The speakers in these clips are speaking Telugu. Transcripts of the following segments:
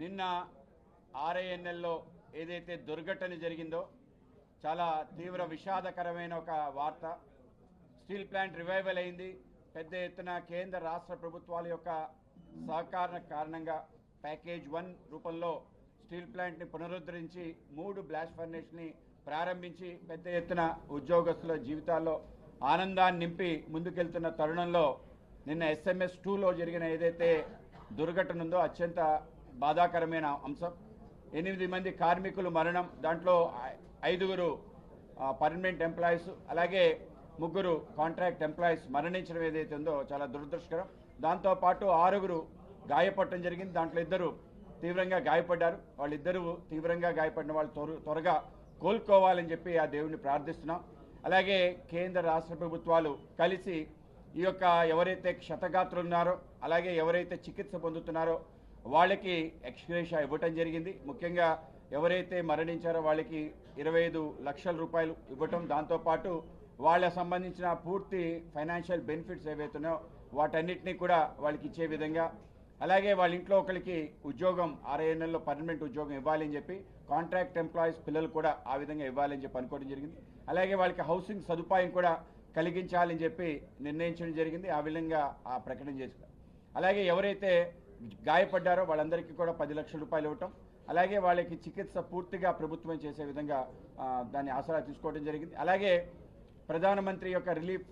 నిన్న ఆర్ఐఎన్ఎల్లో ఏదైతే దుర్ఘటన జరిగిందో చాలా తీవ్ర విషాదకరమైన ఒక వార్త. స్టీల్ ప్లాంట్ రివైవల్ అయింది. పెద్ద ఎత్తున కేంద్ర రాష్ట్ర ప్రభుత్వాల యొక్క సహకార కారణంగా ప్యాకేజ్ 1 రూపంలో స్టీల్ ప్లాంట్ని పునరుద్ధరించి 3 బ్లాస్ట్ ఫర్నేస్ని ప్రారంభించి పెద్ద ఎత్తున ఉద్యోగస్తుల జీవితాల్లో ఆనందాన్ని నింపి ముందుకెళ్తున్న తరుణంలో నిన్న SMS 2లో జరిగిన ఏదైతే దుర్ఘటన ఉందో అత్యంత బాధాకరమైన అంశం. 8 మంది కార్మికులు మరణం, దాంట్లో 5 పర్మనెంట్ ఎంప్లాయీస్ అలాగే 3 కాంట్రాక్ట్ ఎంప్లాయీస్ మరణించడం ఏదైతే ఉందో చాలా దురదృష్టకరం. దాంతోపాటు 6 గాయపడటం జరిగింది. దాంట్లో 2 తీవ్రంగా గాయపడ్డారు. వాళ్ళిద్దరూ తీవ్రంగా గాయపడిన వాళ్ళు త్వరగా కోలుకోవాలని చెప్పి ఆ దేవుడిని ప్రార్థిస్తున్నాం. అలాగే కేంద్ర రాష్ట్ర ప్రభుత్వాలు కలిసి ఈ యొక్క ఎవరైతే క్షతగాత్రులు ఉన్నారో అలాగే ఎవరైతే చికిత్స పొందుతున్నారో వాళ్ళకి ఎక్స్గ్రేషియా ఇవ్వటం జరిగింది. ముఖ్యంగా ఎవరైతే మరణించారో వాళ్ళకి 25 లక్షల రూపాయలు ఇవ్వటం, దాంతోపాటు వాళ్ళకు సంబంధించిన పూర్తి ఫైనాన్షియల్ బెనిఫిట్స్ ఏవైతున్నాయో వాటన్నిటినీ కూడా వాళ్ళకి ఇచ్చే విధంగా, అలాగే వాళ్ళ ఇంట్లో ఒకరికి ఉద్యోగం RINLలో పర్మనెంట్ ఉద్యోగం ఇవ్వాలని చెప్పి కాంట్రాక్ట్ ఎంప్లాయీస్ పిల్లలు కూడా ఆ విధంగా ఇవ్వాలని చెప్పి అనుకోవడం జరిగింది. అలాగే వాళ్ళకి హౌసింగ్ సదుపాయం కూడా కలిగించాలని చెప్పి నిర్ణయించడం జరిగింది. ఆ విధంగా ఆ ప్రకటన చేశారు. అలాగే ఎవరైతే గాయపడ్డారో వాళ్ళందరికీ కూడా 10 లక్షల రూపాయలు ఇవ్వటం, అలాగే వాళ్ళకి చికిత్స పూర్తిగా ప్రభుత్వం చేసే విధంగా దాన్ని ఆసరా తీసుకోవడం జరిగింది. అలాగే ప్రధానమంత్రి యొక్క రిలీఫ్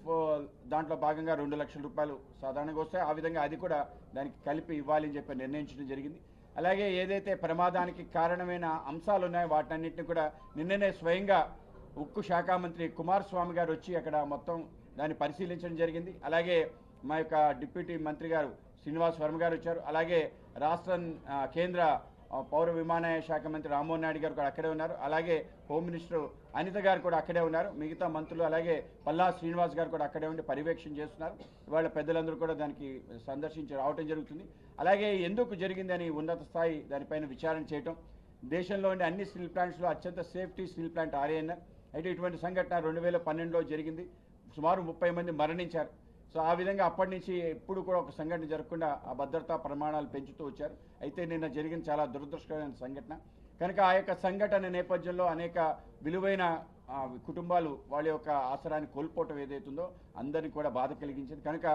దాంట్లో భాగంగా 2 లక్షల రూపాయలు సాధారణంగా వస్తాయి. ఆ విధంగా అది కూడా దానికి కలిపి ఇవ్వాలని చెప్పి నిర్ణయించడం జరిగింది. అలాగే ఏదైతే ప్రమాదానికి కారణమైన అంశాలు ఉన్నాయో వాటన్నిటిని కూడా నిన్ననే స్వయంగా ఉక్కు శాఖ మంత్రి కుమారస్వామి గారు వచ్చి అక్కడ మొత్తం దాన్ని పరిశీలించడం జరిగింది. అలాగే మా యొక్క డిప్యూటీ మంత్రి గారు శ్రీనివాస్ వర్మ గారు వచ్చారు. అలాగే కేంద్ర పౌర విమానయాన శాఖ మంత్రి రామ్మోహన్ నాయుడు గారు కూడా అక్కడే ఉన్నారు. అలాగే హోమ్ మినిస్టర్ అనిత గారు కూడా అక్కడే ఉన్నారు. మిగతా మంత్రులు అలాగే పల్లా శ్రీనివాస్ గారు కూడా అక్కడే ఉండి పర్యవేక్షణ చేస్తున్నారు. ఇవాళ పెద్దలందరూ కూడా దానికి సందర్శించి రావటం జరుగుతుంది. అలాగే ఎందుకు జరిగిందని ఉన్నత స్థాయి దానిపైన విచారణ చేయటం, దేశంలోని అన్ని స్టీల్ ప్లాంట్స్లో అత్యంత సేఫ్టీ స్టీల్ ప్లాంట్ RINL అయితే ఇటువంటి సంఘటన 2012లో జరిగింది. సుమారు 30 మంది మరణించారు. సో ఆ విధంగా అప్పటి నుంచి ఎప్పుడు కూడా ఒక సంఘటన జరగకుండా ఆ భద్రతా ప్రమాణాలు పెంచుతూ వచ్చారు. అయితే నిన్న జరిగిన చాలా దురదృష్టకరమైన సంఘటన కనుక ఆ యొక్క సంఘటన నేపథ్యంలో అనేక విలువైన కుటుంబాలు వాళ్ళ యొక్క ఆసరాన్ని కోల్పోవటం ఏదైతుందో అందరినీ కూడా బాధ కలిగించింది. కనుక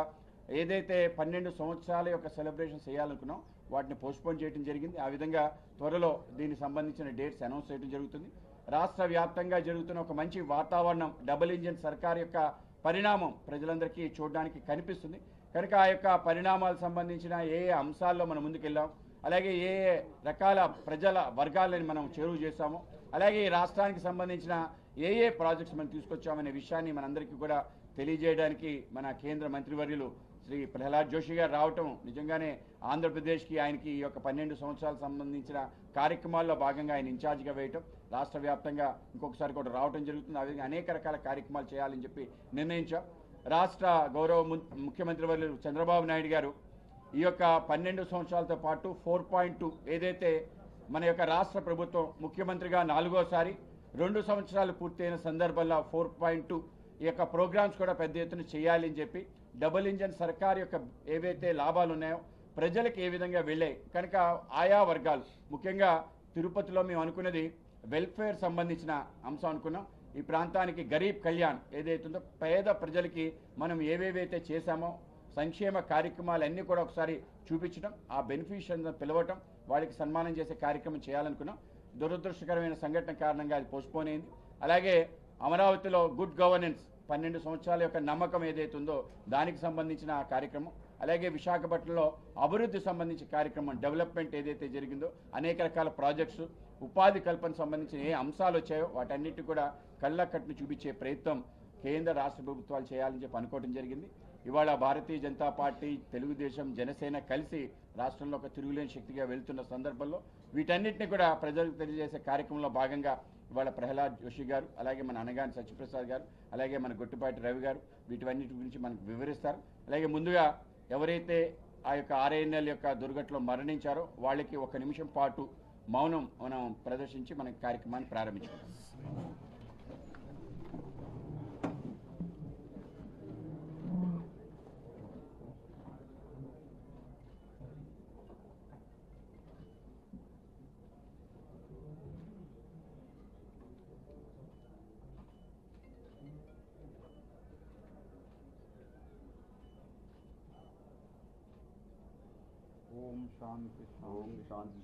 ఏదైతే 12 సంవత్సరాల యొక్క సెలబ్రేషన్ చేయాలనుకున్నాం వాటిని పోస్ట్పోన్ చేయడం జరిగింది. ఆ విధంగా త్వరలో దీనికి సంబంధించిన డేట్స్ అనౌన్స్ చేయడం జరుగుతుంది. రాష్ట్ర వ్యాప్తంగా జరుగుతున్న ఒక మంచి వాతావరణం, డబుల్ ఇంజిన్ సర్కార్ యొక్క పరిణామం ప్రజలందరికీ చూడడానికి కనిపిస్తుంది. కనుక ఆ యొక్క పరిణామాలకు సంబంధించిన ఏ అంశాల్లో మనం ముందుకెళ్ళాం, అలాగే ఏ రకాల ప్రజల వర్గాలని మనం చేరువ చేస్తామో, అలాగే ఈ రాష్ట్రానికి సంబంధించిన ఏ ప్రాజెక్ట్స్ మనం తీసుకొచ్చామనే విషయాన్ని మనందరికీ కూడా తెలియజేయడానికి మన కేంద్ర మంత్రివర్యులు శ్రీ ప్రహ్లాద్ జోషి గారు రావటం నిజంగానే ఆంధ్రప్రదేశ్కి ఆయనకి ఈ యొక్క 12 సంవత్సరాలకు సంబంధించిన కార్యక్రమాల్లో భాగంగా ఆయన ఇన్ఛార్జిగా వేయటం, రాష్ట్ర వ్యాప్తంగా ఇంకొకసారి కూడా రావటం జరుగుతుంది. ఆ విధంగా అనేక రకాల కార్యక్రమాలు చేయాలని చెప్పి నిర్ణయించాం. రాష్ట్ర గౌరవ ముఖ్యమంత్రి వర్యులు చంద్రబాబు నాయుడు గారు ఈ యొక్క 12 సంవత్సరాలతో పాటు 4.2 ఏదైతే మన యొక్క రాష్ట్ర ప్రభుత్వం ముఖ్యమంత్రిగా 4వసారి 2 సంవత్సరాలు పూర్తయిన సందర్భంలో 4.2 ఈ యొక్క ప్రోగ్రామ్స్ కూడా పెద్ద ఎత్తున చేయాలి అని చెప్పి డబుల్ ఇంజన్ సర్కార్ యొక్క ఏవైతే లాభాలు ఉన్నాయో ప్రజలకు ఏ విధంగా వెళ్ళాయి కనుక ఆయా వర్గాలు, ముఖ్యంగా తిరుపతిలో మేము అనుకున్నది వెల్ఫేర్ సంబంధించిన అంశం అనుకున్నాం. ఈ ప్రాంతానికి గరీబ్ కళ్యాణ్ ఏదైతుందో పేద ప్రజలకి మనం ఏవేవైతే చేశామో సంక్షేమ కార్యక్రమాలన్నీ కూడా ఒకసారి చూపించడం, ఆ బెనిఫిషియర్స్ పిలవటం, వాళ్ళకి సన్మానం చేసే కార్యక్రమం చేయాలనుకున్నాం. దురదృష్టకరమైన సంఘటన కారణంగా అది పోస్ట్పోన్ అయింది. అలాగే అమరావతిలో గుడ్ గవర్నెన్స్ 12 సంవత్సరాల యొక్క నమ్మకం ఏదైతే ఉందో దానికి సంబంధించిన ఆ కార్యక్రమం, అలాగే విశాఖపట్నంలో అభివృద్ధి సంబంధించిన కార్యక్రమం డెవలప్మెంట్ ఏదైతే జరిగిందో అనేక రకాల ప్రాజెక్ట్స్, ఉపాధి కల్పన సంబంధించిన ఏ అంశాలు వచ్చాయో వాటన్నిటి కూడా కళ్ళకట్టును చూపించే ప్రయత్నం కేంద్ర రాష్ట్ర ప్రభుత్వాలు చేయాలని చెప్పి అనుకోవడం జరిగింది. ఇవాళ భారతీయ జనతా పార్టీ, తెలుగుదేశం, జనసేన కలిసి రాష్ట్రంలో ఒక తిరుగులేని శక్తిగా వెళ్తున్న సందర్భంలో వీటన్నిటిని కూడా ప్రజలకు తెలియజేసే కార్యక్రమంలో భాగంగా ఇవాళ ప్రహ్లాద్ జోషి గారు, అలాగే మన అనగాని సత్యప్రసాద్ గారు, అలాగే మన గొట్టిపాటి రవి గారు వీటన్నిటి గురించి మనకు వివరిస్తారు. అలాగే ముందుగా ఎవరైతే ఆ యొక్క RINL యొక్క దుర్ఘటనలో మరణించారో వాళ్ళకి 1 నిమిషం పాటు మౌనం మనం ప్రదర్శించి మన కార్యక్రమాన్ని ప్రారంభించుకుంటాం. ఓం శాంతి ఓం శాంతి